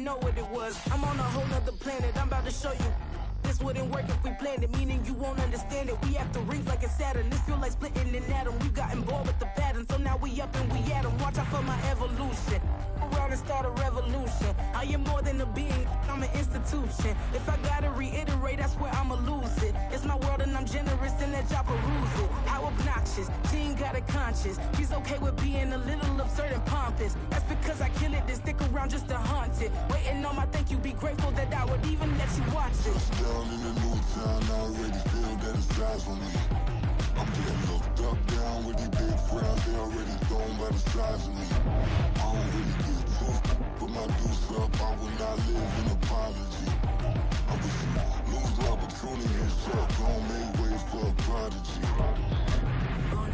didn't know what it was. I'm on a whole nother planet, I'm about to show you. This wouldn't work if we planned it, meaning you won't understand it. We have to rings like it's Saturn. This feel like splitting an atom. We got involved with the pattern, so now we up and we at 'em. Watch out for my evolution. Around and start a revolution. I am more than a being, I'm an institution. If I gotta reiterate, I swear I'ma lose it. It's my world and I'm generous and that y'all peruse it. How obnoxious, she ain't got a conscience. She's okay with being a little absurd and pompous. That's because I kill it, then stick around just to haunt it. Waiting on my thank you, be grateful that I would even let you watch this. Down in the new town, I already feel that it's eyes on me. I'm getting looked up, down with these big frowns, they already thrown by the size of me. I don't really get tough, put my deuce up, I will not live in apology. I wish you lose the opportunity and shut, don't make ways for a prodigy.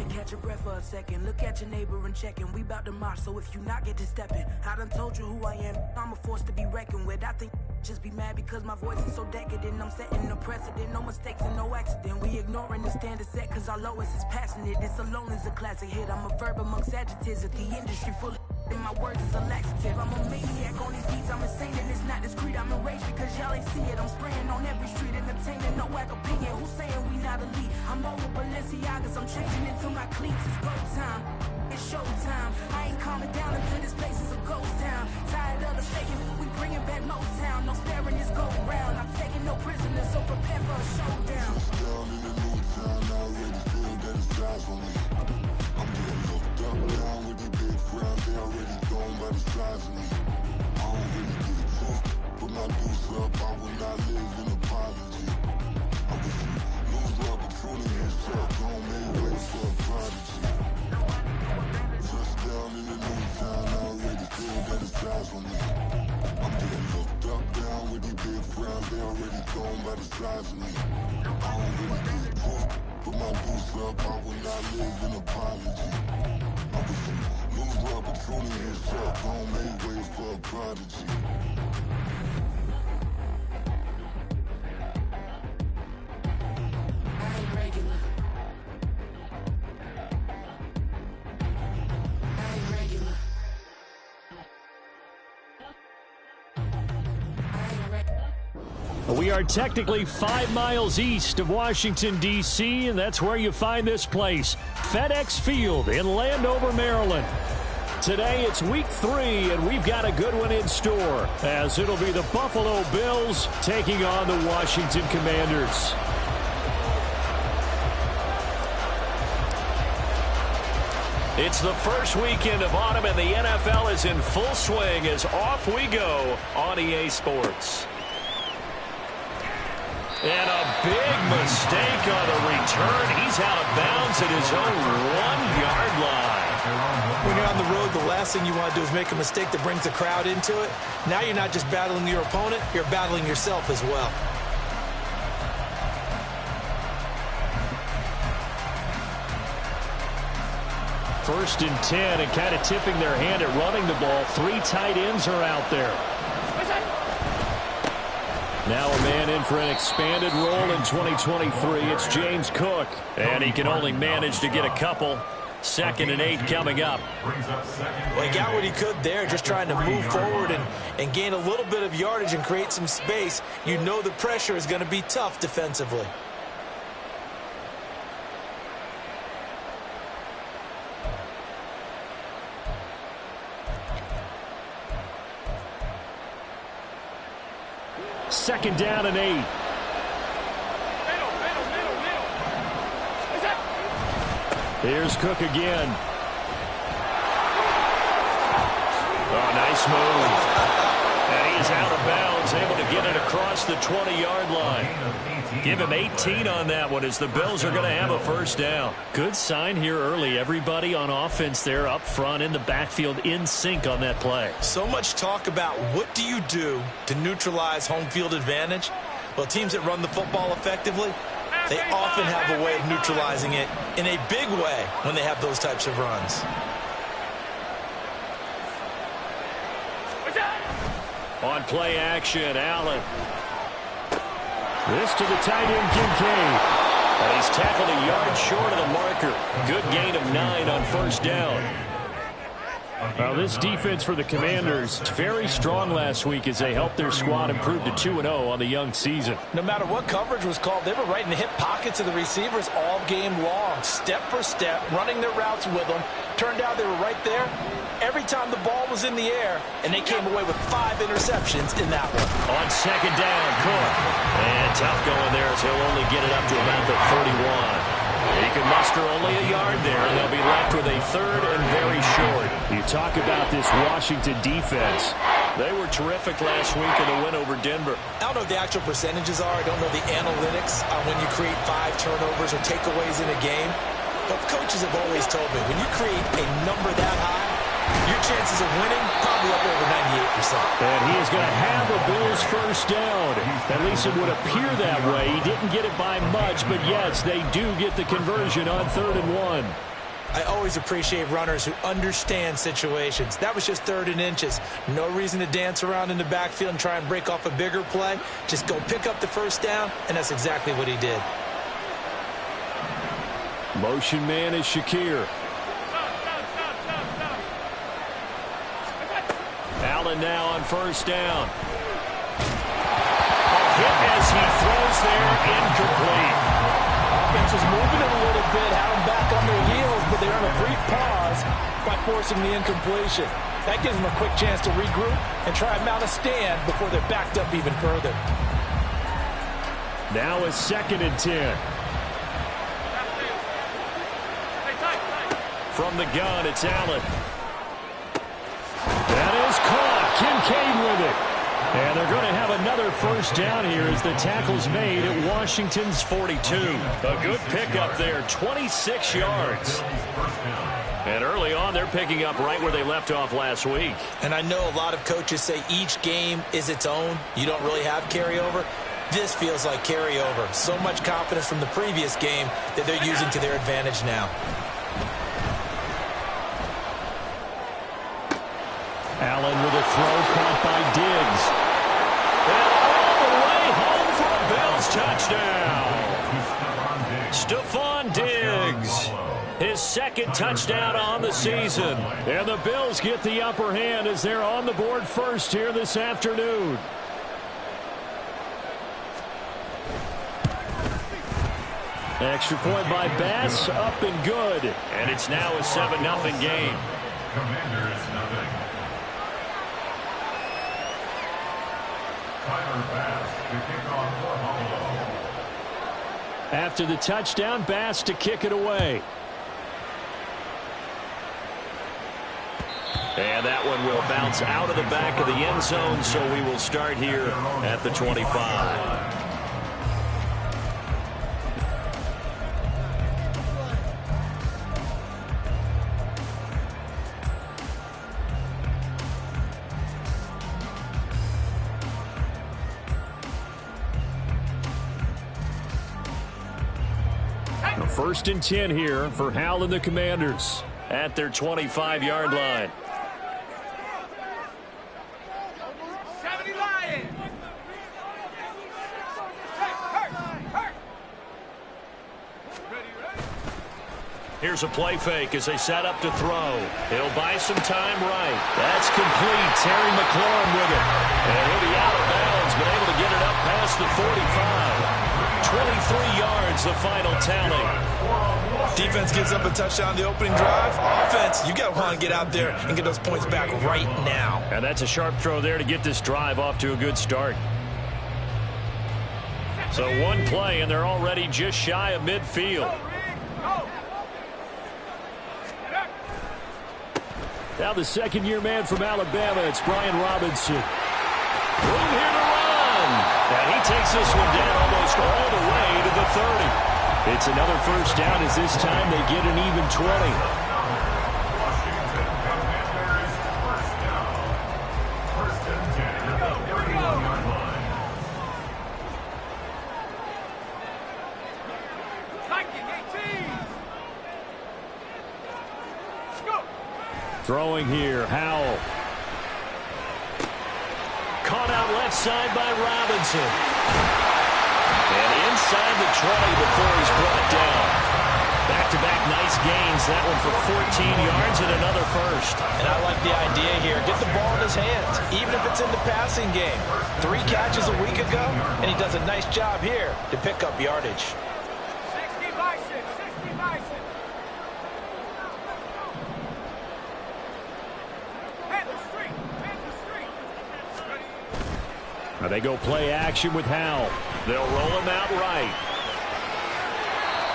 Catch your breath for a second. Look at your neighbor and check in. We bout to march, so if you not get to stepping, I done told you who I am. I'm a force to be reckoned with. I think just be mad because my voice is so decadent. I'm setting a precedent, no mistakes and no accident. We ignoring the standard set cause our lowest is passionate. This alone is a classic hit. I'm a verb amongst adjectives at the industry full of and my words is a laxative. I'm a maniac on these beats, I'm insane and it's not discreet. I'm enraged because y'all ain't see it. I'm spraying on every street, entertaining, no whack opinion. Who's saying we not elite? I'm over Balenciagas, I'm changing into my cleats. It's go time, it's showtime. I ain't calming down until this place is a ghost town. Tired of the faking, we bringing back Motown. No sparing this go round. I'm taking no prisoners, so prepare for a showdown. Down in the new town, I already feel that it's eyes on me. I'm getting looked up, down with these big frowns, they already thrown by the size of me. I don't really get tough, put my deuce up, I will not live in apology. I wish you lose the opportunity and shut, don't make ways for a prodigy. Touchdown in the new town, I already feel that it's eyes on me. I'm getting looked up, down with these big frowns, they already thrown by the size of me. I don't really get tough, put my deuce up, I will not live in apology. I wish you lose the opportunity and shut, don't make ways for a prodigy. We are technically 5 miles east of Washington, D.C., and that's where you find this place, FedEx Field in Landover, Maryland. Today it's week 3, and we've got a good one in store, as it'll be the Buffalo Bills taking on the Washington Commanders. It's the first weekend of autumn, and the NFL is in full swing as off we go on EA Sports. And a big mistake on the return. He's out of bounds at his own 1-yard line. When you're on the road, the last thing you want to do is make a mistake that brings the crowd into it. Now you're not just battling your opponent, you're battling yourself as well. First and 10, and kind of tipping their hand at running the ball. 3 tight ends are out there. Now a man in for an expanded role in 2023. It's James Cook, and he can only manage to get a couple. 2nd and 8 coming up. Well, he got what he could there, just trying to move forward and gain a little bit of yardage and create some space. You know the pressure is going to be tough defensively. Second down and 8. Here's Cook again. Oh, nice move. And he is out of bounds, able to get it across the 20-yard line. Give him 18 on that one as the Bills are going to have a first down. Good sign here early. Everybody on offense there up front in the backfield in sync on that play. So much talk about what do you do to neutralize home field advantage. Well, teams that run the football effectively, they often have a way of neutralizing it in a big way when they have those types of runs. On play action, Allen. This to the tight end, Kincaid. And he's tackled a yard short of the marker. Good gain of 9 on first down. Well, this defense for the Commanders very strong last week as they helped their squad improve to 2-0 on the young season. No matter what coverage was called, they were right in the hip pockets of the receivers all game long, step for step, running their routes with them. Turned out they were right there every time the ball was in the air, and they came away with 5 interceptions in that one. On second down, Cook. And tough going there as he'll only get it up to about the 31. He can muster only a yard there, and they'll be left with a third and very short. You talk about this Washington defense. They were terrific last week in the win over Denver. I don't know what the actual percentages are. I don't know the analytics on when you create 5 turnovers or takeaways in a game. But coaches have always told me, when you create a number that high, your chances of winning probably up over 98%. And he is going to have the Bills first down. At least it would appear that way. He didn't get it by much, but yes, they do get the conversion on 3rd and 1. I always appreciate runners who understand situations. That was just 3rd and inches. No reason to dance around in the backfield and try and break off a bigger play. Just go pick up the first down, and that's exactly what he did. Motion man is Shakir. Allen now on first down. Hit as he throws there, incomplete. Offense was moving it a little bit, had them back on their heels, but they're on a brief pause by forcing the incompletion. That gives them a quick chance to regroup and try and mount a stand before they're backed up even further. Now a 2nd and 10. From the gun, it's Allen. That is caught. Kincaid with it. And they're going to have another first down here as the tackle's made at Washington's 42. A good pickup there, 26 yards. And early on, they're picking up right where they left off last week. And I know a lot of coaches say each game is its own. You don't really have carryover. This feels like carryover. So much confidence from the previous game that they're using to their advantage now. Allen with a throw caught by Diggs. And all the way home for a Bills touchdown. Stephon Diggs, his 2nd touchdown on the season. And the Bills get the upper hand as they're on the board first here this afternoon. Extra point by Bass, up and good. And it's now a 7-0 game. Commanders nothing. After the touchdown, Bass to kick it away. And that one will bounce out of the back of the end zone, so we will start here at the 25. First and 10 here for Hal and the Commanders at their 25-yard line. Here's a play fake as they set up to throw. He'll buy some time right. That's complete. Terry McLaurin with it. And he'll be out of bounds, but able to get it up past the 45. 23 yards, the final tally. Defense gives up a touchdown the opening drive. Offense, you got to want to get out there and get those points back right now. And that's a sharp throw there to get this drive off to a good start. So one play, and they're already just shy of midfield. Now the second-year man from Alabama, it's Brian Robinson. Room here to run. And he takes this one down almost all the way to the 30. It's another first down as this time they get an even 20. Washington Commanders first down. First and 10 at the 31-yard line. Throwing here, Howell. Caught out left side by Robinson. And inside the 20 before he's brought down. Back-to-back nice gains. That one for 14 yards and another first. And I like the idea here. Get the ball in his hands, even if it's in the passing game. 3 catches a week ago, and he does a nice job here to pick up yardage. 60 Bison, 60 Bison. Head the street, head the street. Now they go play action with Howell. They'll roll him out right.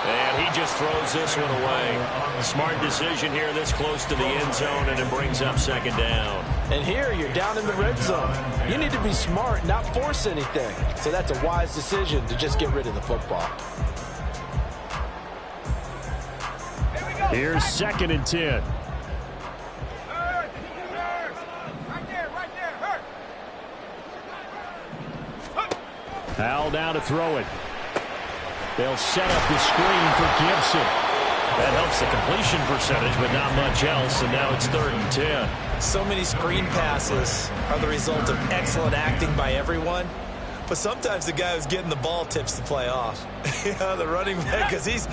And he just throws this one away. Smart decision here this close to the end zone, and it brings up second down. And here you're down in the red zone. You need to be smart, not force anything. So that's a wise decision to just get rid of the football. Here's 2nd and 10. Right there, hurt. Howell down to throw it. They'll set up the screen for Gibson. That helps the completion percentage, but not much else, and now it's 3rd and 10. So many screen passes are the result of excellent acting by everyone. But sometimes the guy who's getting the ball tips the play off. The running back, because he's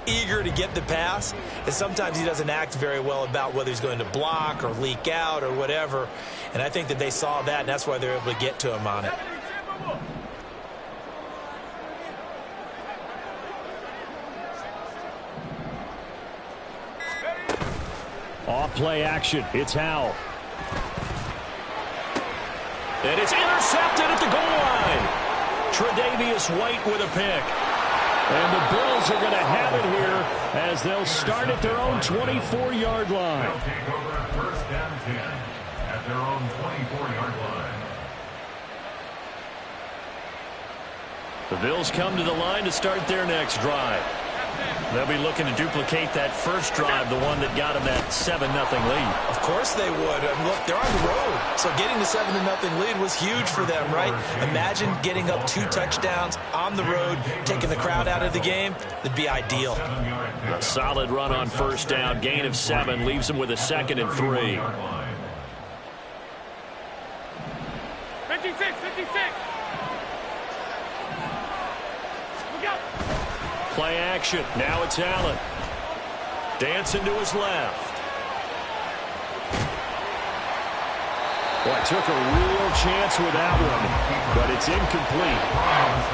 eager to get the pass, and sometimes he doesn't act very well about whether he's going to block or leak out or whatever. And I think that they saw that, and that's why they're able to get to him on it. Off play action. It's Howell. And it's intercepted at the goal line. Tre'Davious White with a pick. And the Bills are going to have it here as they'll start at their own 24-yard line. They'll take over 1st and 10 at their own 24-yard line. The Bills come to the line to start their next drive. They'll be looking to duplicate that first drive, the one that got them that 7-0 lead. Of course they would. Look, they're on the road. So getting the 7-0 lead was huge for them, right? Imagine getting up 2 touchdowns on the road, taking the crowd out of the game. That'd be ideal. A solid run on first down. Gain of 7 leaves them with a 2nd and 3. 56. Play action. Now it's Allen. Dancing to his left. Boy, took a real chance with that one, but it's incomplete.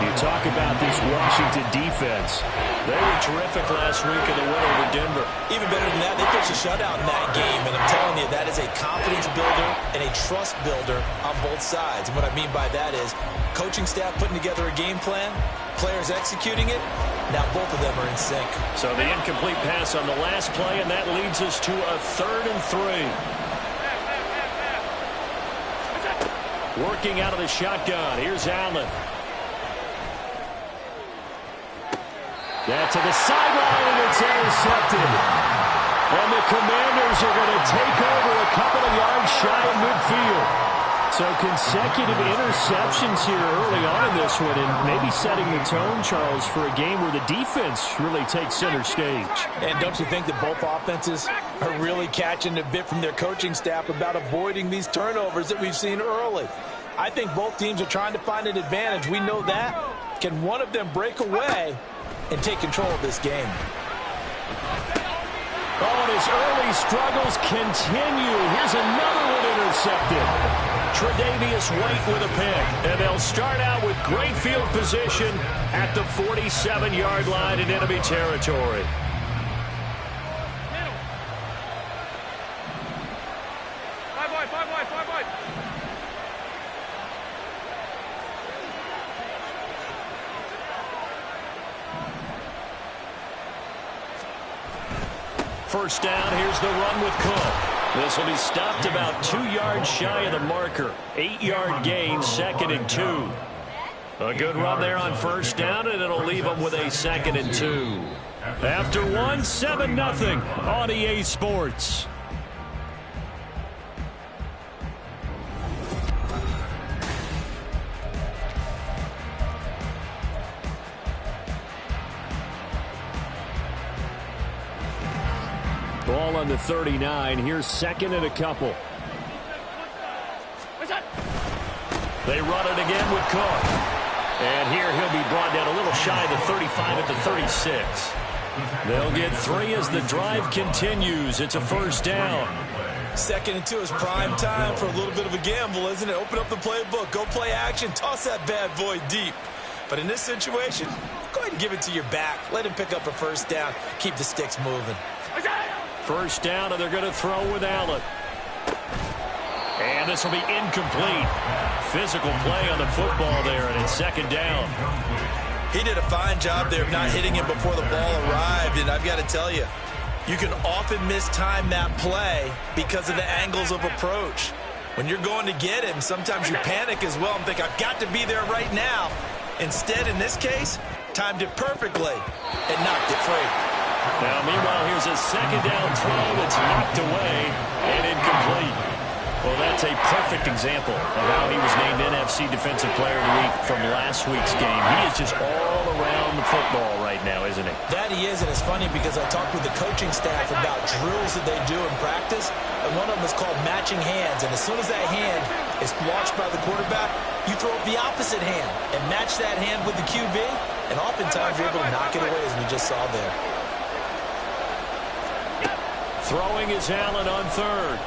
You talk about this Washington defense. They were terrific last week in the win over Denver. Even better than that, they pitched a shutout in that game, and I'm telling you, that is a confidence builder and a trust builder on both sides. And what I mean by that is coaching staff putting together a game plan, players executing it. Now both of them are in sync. So the incomplete pass on the last play, and that leads us to a 3rd and 3. Working out of the shotgun. Here's Allen. That to the sideline, and it's intercepted. And the Commanders are going to take over a couple of yards shy of midfield. So consecutive interceptions here early on in this one, and maybe setting the tone, Charles, for a game where the defense really takes center stage. And don't you think that both offenses are really catching a bit from their coaching staff about avoiding these turnovers that we've seen early? I think both teams are trying to find an advantage. We know that. Can one of them break away and take control of this game? Oh, and his early struggles continue. Here's another one intercepted. Tre'Davious White with a pick. And they'll start out with great field position at the 47-yard line in enemy territory. Five wide. First down, here's the run with Cook. This will be stopped about 2 yards shy of the marker. 8-yard gain, 2nd and 2. A good run there on first down, and it'll leave them with a 2nd and 2. After one, 7-0 on EA Sports. Ball on the 39. Here's 2nd and a couple. They run it again with Cook. And here he'll be brought down a little shy of the 35 at the 36. They'll get 3 as the drive continues. It's a first down. 2nd and 2 is prime time for a little bit of a gamble, isn't it? Open up the playbook, go play action, toss that bad boy deep. But in this situation, go ahead and give it to your back. Let him pick up a first down. Keep the sticks moving. First down, and they're going to throw with Allen. And this will be incomplete. Physical play on the football there, and it's 2nd down. He did a fine job there of not hitting him before the ball arrived, and I've got to tell you, you can often mistime that play because of the angles of approach. When you're going to get him, sometimes you panic as well and think, I've got to be there right now. Instead, in this case, timed it perfectly and knocked it free. Now, meanwhile, here's a 2nd down throw that's knocked away and incomplete. Well, that's a perfect example of how he was named NFC Defensive Player of the Week from last week's game. He is just all around the football right now, isn't he? That he is, and it's funny because I talked with the coaching staff about drills that they do in practice, and one of them is called matching hands. And as soon as that hand is watched by the quarterback, you throw up the opposite hand and match that hand with the QB, and oftentimes you're able to knock it away, as we just saw there. Throwing is Allen on 3rd.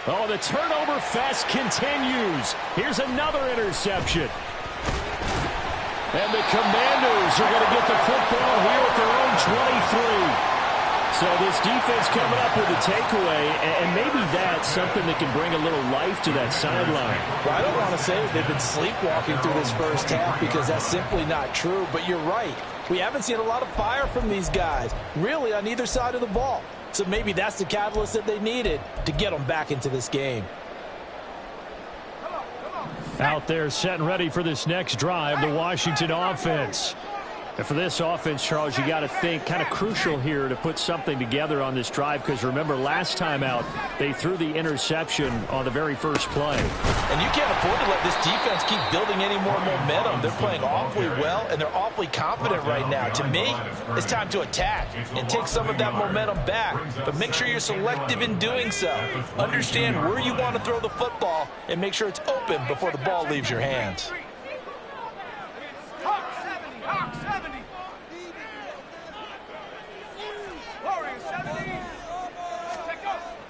Oh, the turnover fest continues. Here's another interception. And the Commanders are going to get the football here at their own 23. So this defense coming up with a takeaway, and maybe that's something that can bring a little life to that sideline. Well, I don't want to say that they've been sleepwalking through this first half because that's simply not true, but you're right. We haven't seen a lot of fire from these guys, really, on either side of the ball. So maybe that's the catalyst that they needed to get them back into this game. Out there set and ready for this next drive, the Washington offense. And for this offense, Charles, you got to think kind of crucial here to put something together on this drive because remember last time out they threw the interception on the very first play. And you can't afford to let this defense keep building any more momentum. They're playing awfully well and they're awfully confident right now. To me, it's time to attack and take some of that momentum back. But make sure you're selective in doing so. Understand where you want to throw the football and make sure it's open before the ball leaves your hands.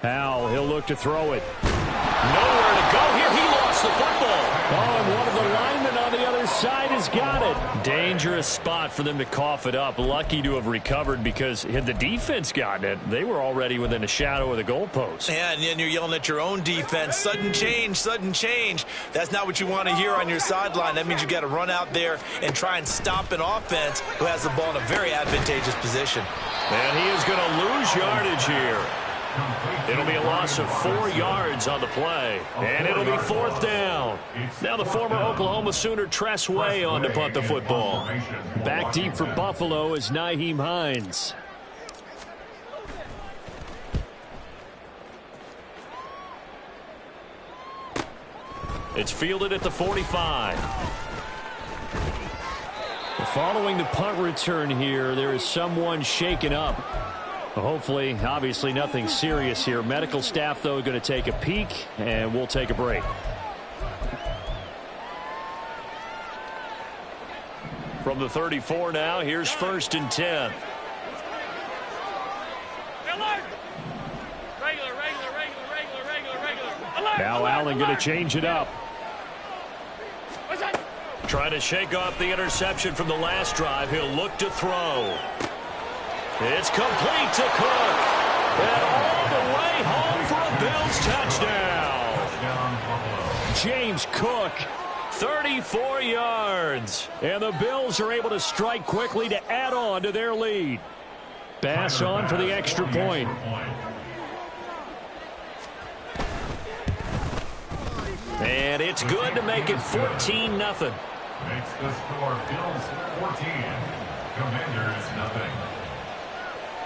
Now he'll look to throw it. Nowhere to go here. He lost the football. Oh, and one of the linemen on the other side has got it. Dangerous spot for them to cough it up. Lucky to have recovered because had the defense gotten it, they were already within a shadow of the goalpost. Yeah, and then you're yelling at your own defense. Sudden change, sudden change. That's not what you want to hear on your sideline. That means you got to run out there and try and stop an offense who has the ball in a very advantageous position. And he is going to lose yardage here. It'll be a loss of 4 yards on the play. And it'll be 4th down. Now the former Oklahoma Sooner Tress Way on to punt the football. Back deep for Buffalo is Nyheim Hines. It's fielded at the 45. Following the punt return here, there is someone shaken up. Hopefully, obviously nothing serious here. Medical staff, though, going to take a peek, and we'll take a break. From the 34 now, here's 1st and 10. Now Allen going to change it up. Trying to shake off the interception from the last drive. He'll look to throw. It's complete to Cook. And all the way home for a Bills touchdown. James Cook, 34 yards. And the Bills are able to strike quickly to add on to their lead. Bass on for the extra point. And it's good to make it 14-0. Makes the score Bills 14, Commanders nothing.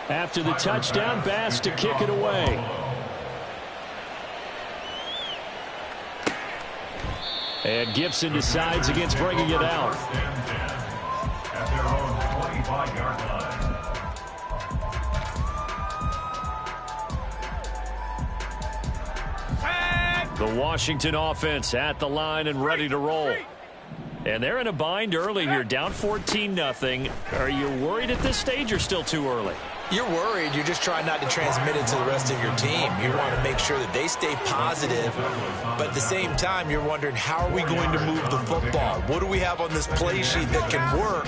After the touchdown, Bass to kick it away. And Gibson decides against bringing it out. At their own 25-yard line. The Washington offense at the line and ready to roll. And they're in a bind early here, down 14-0. Are you worried at this stage or still too early? You're worried. You're just trying not to transmit it to the rest of your team. You want to make sure that they stay positive, but at the same time, you're wondering, how are we going to move the football? What do we have on this play sheet that can work?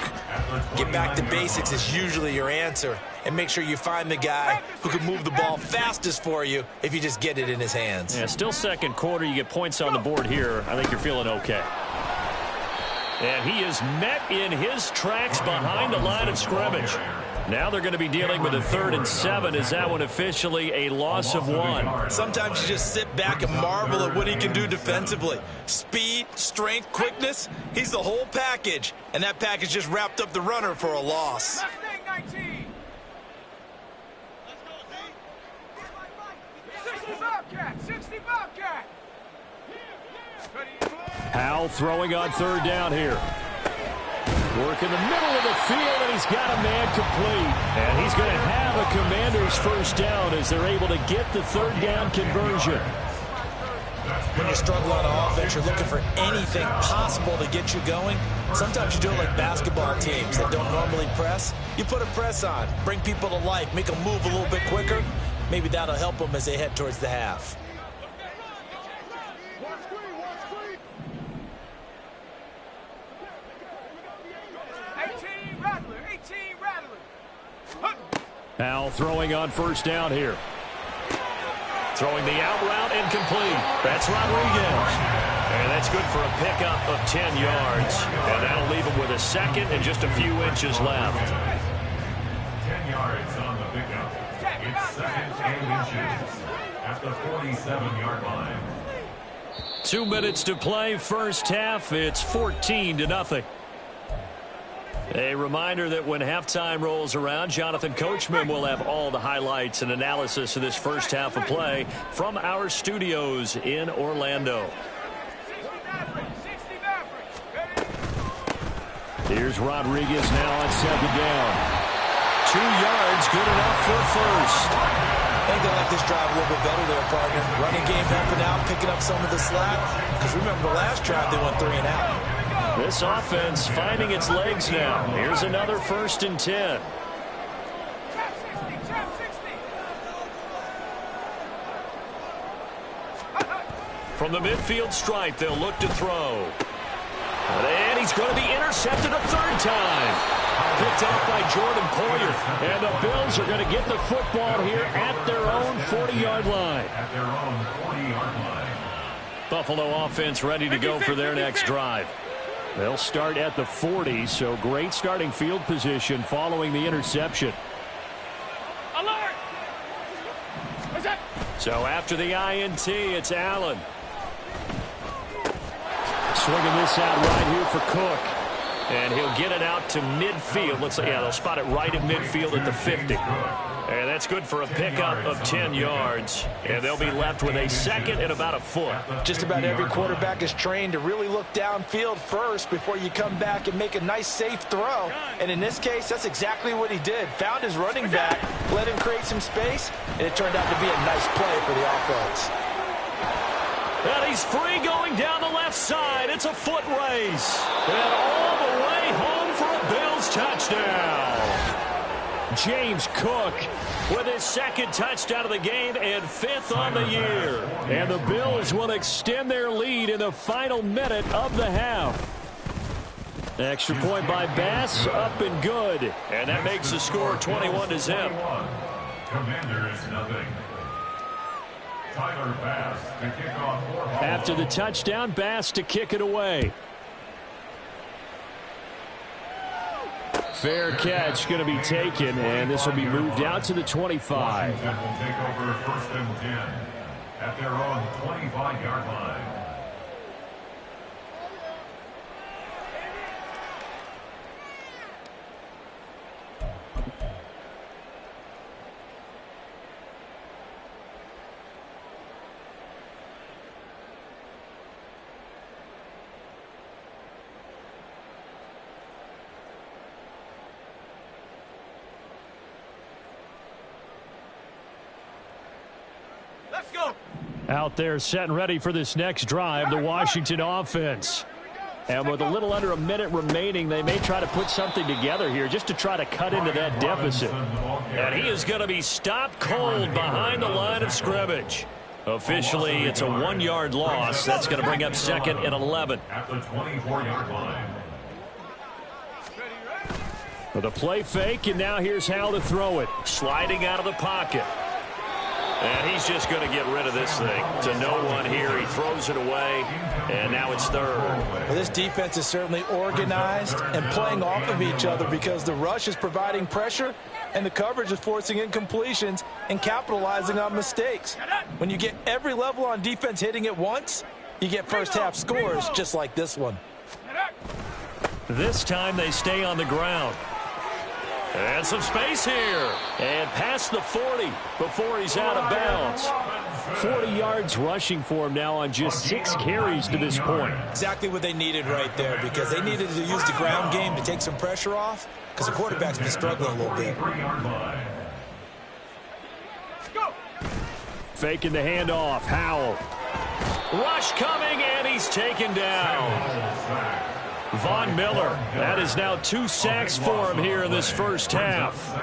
Get back to basics is usually your answer, and make sure you find the guy who can move the ball fastest for you if you just get it in his hands. Yeah, still second quarter. You get points on the board here. I think you're feeling okay. And he is met in his tracks behind the line of scrimmage. Now they're going to be dealing with a 3rd and 7. Is that one officially a loss of 1? Sometimes you just sit back and marvel at what he can do defensively. Speed, strength, quickness, he's the whole package. And that package just wrapped up the runner for a loss. 60 Bobcat. Howell throwing on 3rd down here. Work in the middle of the field, and he's got a man complete. And he's going to have a Commander's first down as they're able to get the 3rd down conversion. When you struggle on offense, you're looking for anything possible to get you going. Sometimes you do it like basketball teams that don't normally press. You put a press on, bring people to life, make them move a little bit quicker. Maybe that'll help them as they head towards the half. Howell throwing on 1st down here. Throwing the out route incomplete. That's Rodriguez. And that's good for a pickup of 10 yards. And that'll leave him with a 2nd and just a few inches left. 10 yards on the pickup. It's 2nd and inches at the 47-yard line. 2 minutes to play, first half. It's 14-0. A reminder that when halftime rolls around, Jonathan Coachman will have all the highlights and analysis of this first half of play from our studios in Orlando. Here's Rodriguez now on 2nd down. 2 yards, good enough for first. I think they like this drive a little bit better there, partner. Running game helping out, picking up some of the slack. Because remember the last drive, they went 3 and out. This offense finding its legs now. Here's another 1st and 10. From the midfield stripe, they'll look to throw. And he's going to be intercepted a 3rd time. Picked off by Jordan Poyer. And the Bills are going to get the football here at their own 40-yard line. At their own 40-yard line. Buffalo offense ready to go for their next drive. They'll start at the 40, so great starting field position following the interception. Alert! So after the INT, it's Allen. Swinging this out right here for Cook. And he'll get it out to midfield. Looks like, yeah, they'll spot it right at midfield at the 50. And that's good for a pickup of 10 yards. And they'll be left with a 2nd and about a foot. Just about every quarterback is trained to really look downfield first before you come back and make a nice, safe throw. And in this case, that's exactly what he did. Found his running back, let him create some space, and it turned out to be a nice play for the offense. And he's free going down the left side. It's a foot race. And all the way home for a Bills touchdown. James Cook with his 2nd touchdown of the game and 5th on the year. And the Bills will extend their lead in the final minute of the half. Extra point by Bass, up and good. And that makes the score 21-0. Commanders nothing. Tyler Bass to kick off for Hall. After the touchdown, Bass to kick it away. Fair catch going to be taken, and this will be moved out to the 25. Washington will take over 1st and 10 at their own 25-yard line. Out there set and ready for this next drive, the Washington offense. And with a little under a minute remaining, they may try to put something together here just to try to cut into that deficit. And he is going to be stopped cold behind the line of scrimmage. Officially, it's a 1-yard loss. That's going to bring up 2nd and 11. At the 24-yard line. With a play fake, and now here's how to throw it. Sliding out of the pocket. And he's just going to get rid of this thing. To no one here. He throws it away, and now it's 3rd. Well, this defense is certainly organized and playing off of each other because the rush is providing pressure and the coverage is forcing incompletions and capitalizing on mistakes. When you get every level on defense hitting at once, you get first-half scores just like this one. This time they stay on the ground. And some space here. And past the 40 before he's out of bounds. 40 yards rushing for him now on just 6 carries to this point. Exactly what they needed right there because they needed to use the ground game to take some pressure off because the quarterback's been struggling a little bit. Faking the handoff. Howell. Rush coming, and he's taken down. Von Miller, that is now 2 sacks for him here in this first half.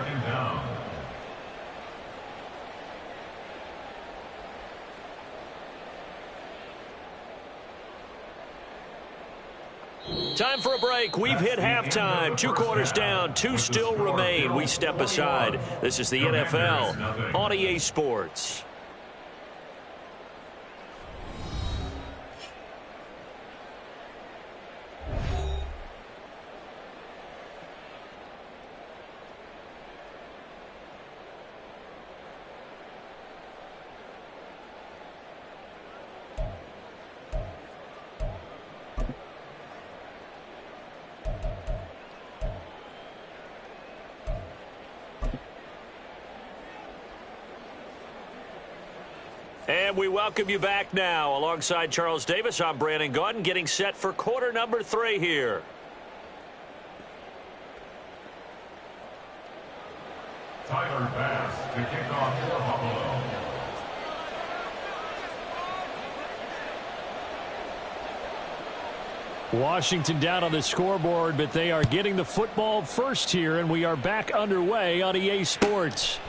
Time for a break. We've hit halftime. 2 quarters down, 2 still remain. We step aside. This is the NFL on EA Sports. And we welcome you back now. Alongside Charles Davis, I'm Brandon Gaudin, getting set for quarter number 3 here. Tyler Bass to kick off for Buffalo. Washington down on the scoreboard, but they are getting the football first here, and we are back underway on EA Sports.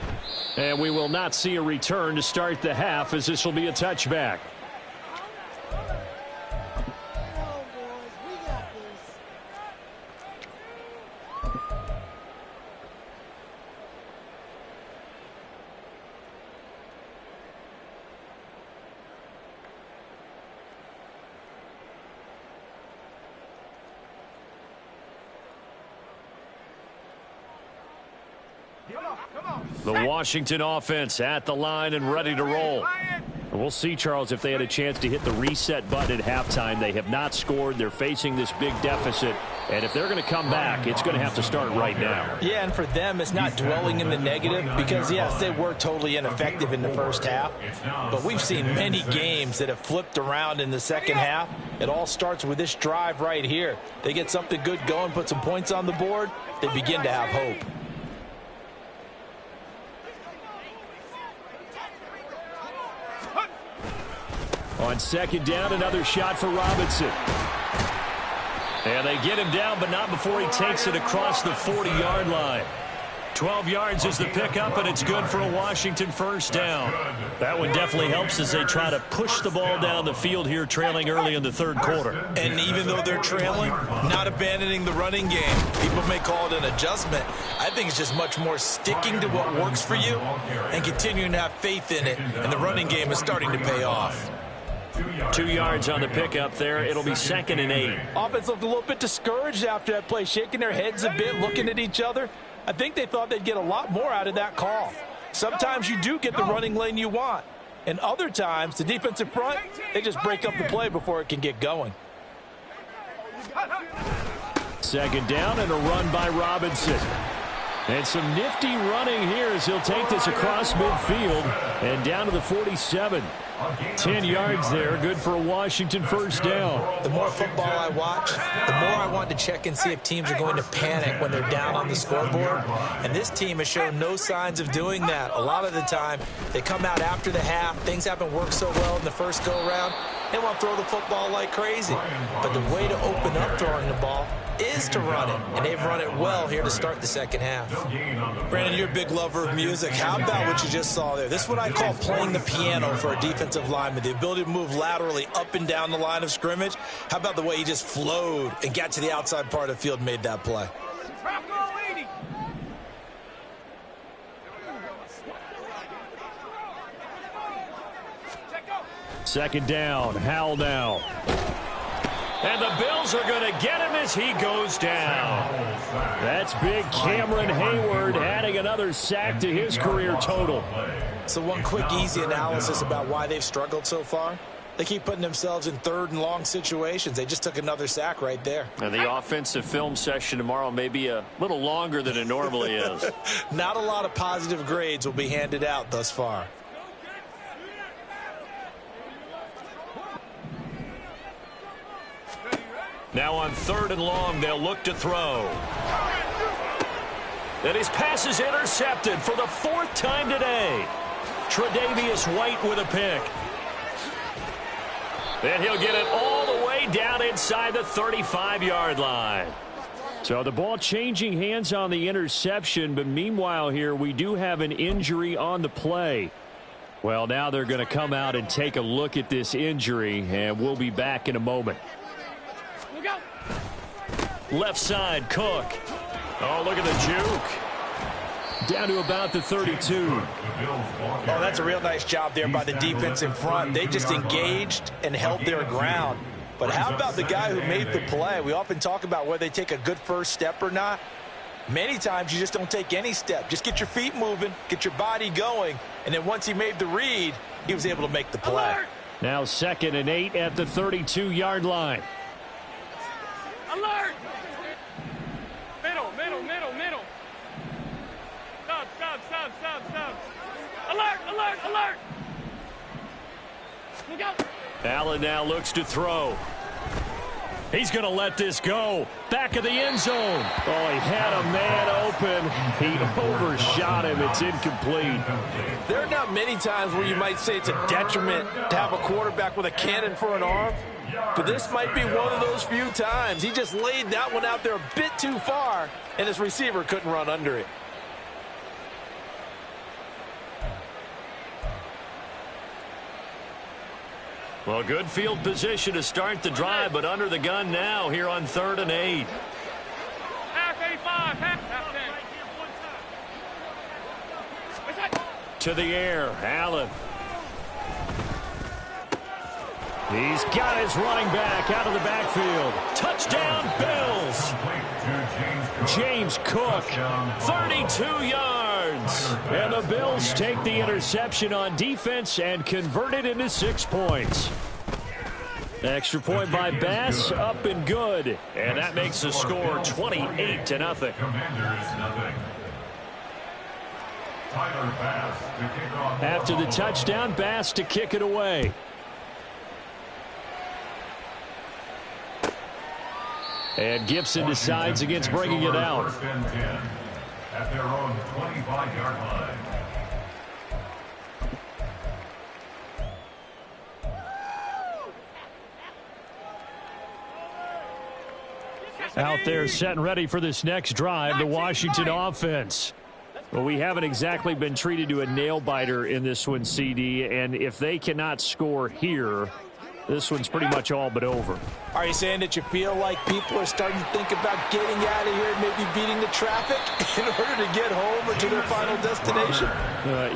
And we will not see a return to start the half, as this will be a touchback. The Washington offense at the line and ready to roll. We'll see, Charles, if they had a chance to hit the reset button at halftime. They have not scored. They're facing this big deficit. And if they're going to come back, it's going to have to start right now. Yeah, and for them, it's not dwelling in the negative because, yes, they were totally ineffective in the first half. But we've seen many games that have flipped around in the second half. It all starts with this drive right here. They get something good going, put some points on the board, they begin to have hope. On second down, another shot for Robinson. And they get him down, but not before he takes it across the 40-yard line. 12 yards is the pickup, and it's good for a Washington first down. That one definitely helps as they try to push the ball down the field here, trailing early in the third quarter. And even though they're trailing, not abandoning the running game. People may call it an adjustment. I think it's just much more sticking to what works for you and continuing to have faith in it. And the running game is starting to pay off. 2 yards on the pickup there. It'll be 2nd and 8. Offense looked a little bit discouraged after that play, shaking their heads a bit, looking at each other. I think they thought they'd get a lot more out of that call. Sometimes you do get the running lane you want. And other times, the defensive front, they just break up the play before it can get going. Second down and a run by Robinson. And some nifty running here as he'll take this across midfield and down to the 47. 10 yards there, good for a Washington first down. The more football I watch, the more I want to check and see if teams are going to panic when they're down on the scoreboard. And this team has shown no signs of doing that. A lot of the time, they come out after the half. Things haven't worked so well in the first go-around. They want to throw the football like crazy. But the way to open up throwing the ball is to run it, and they've run it well here to start the second half. Brandon, you're a big lover of music. How about what you just saw there? This is what I call playing the piano for a defensive lineman, the ability to move laterally up and down the line of scrimmage. How about the way he just flowed and got to the outside part of the field and made that play? Second down, Howell now. And the Bills are going to get him as he goes down. That's big Cameron Hayward adding another sack to his career total. So one quick, easy analysis about why they've struggled so far. They keep putting themselves in third and long situations. They just took another sack right there. And the offensive film session tomorrow may be a little longer than it normally is. Not a lot of positive grades will be handed out thus far. Now on third and long, they'll look to throw. And his pass is intercepted for the fourth time today. Tre'Davious White with a pick. And he'll get it all the way down inside the 35-yard line. So the ball changing hands on the interception, but meanwhile here we do have an injury on the play. Well, now they're going to come out and take a look at this injury, and we'll be back in a moment. Left side, Cook. Oh, look at the juke. Down to about the 32. Oh, that's a real nice job there by the defense in front. They just engaged and held their ground. But how about the guy who made the play? We often talk about whether they take a good first step or not. Many times you just don't take any step. Just get your feet moving, get your body going, and then once he made the read, he was able to make the play. Now 2nd and 8 at the 32-yard line. Alert! Middle. Stop. Alert! Look out! Allen now looks to throw. He's going to let this go. Back of the end zone. Oh, he had a man open. He overshot him. It's incomplete. There are not many times where you might say it's a detriment to have a quarterback with a cannon for an arm. But this might be one of those few times. He just laid that one out there a bit too far, and his receiver couldn't run under it. Well, good field position to start the drive, but under the gun now here on 3rd and 8. Half 85, half 10. To the air, Allen. He's got his running back out of the backfield. Touchdown, Bills. James Cook, 32 yards. And the Bills take the interception on defense and convert it into 6 points. Extra point by Bass, up and good. And that makes the score 28-0. After the touchdown, Bass to kick it away. And Gibson decides against bringing it out. At their own 25-yard line. Out there set and ready for this next drive, the Washington offense. Well, we haven't exactly been treated to a nail-biter in this one, CD, and if they cannot score here, this one's pretty much all but over. Are you saying that you feel like people are starting to think about getting out of here and maybe beating the traffic in order to get home or to their final destination?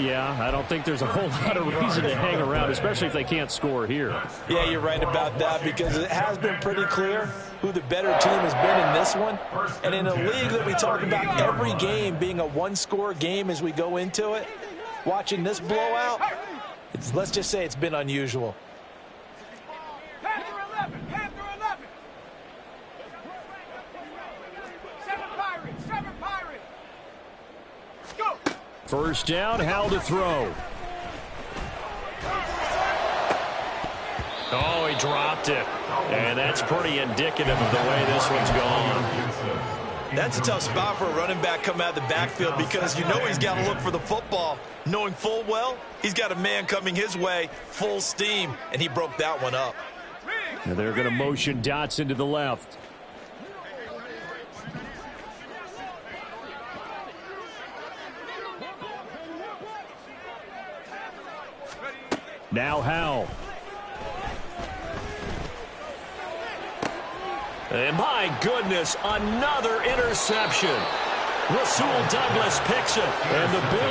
Yeah, I don't think there's a whole lot of reason to hang around, especially if they can't score here. Yeah, you're right about that, because it has been pretty clear who the better team has been in this one. And in a league that we talk about every game being a one-score game as we go into it, watching this blowout, let's just say it's been unusual. First down, Howell to throw. Oh, he dropped it. And that's pretty indicative of the way this one's gone. That's a tough spot for a running back coming out of the backfield because you know he's got to look for the football, knowing full well he's got a man coming his way full steam, and he broke that one up. And they're going to motion Dotson to the left. Now Howell. And my goodness, another interception. Rasul Douglas picks it. And the Bills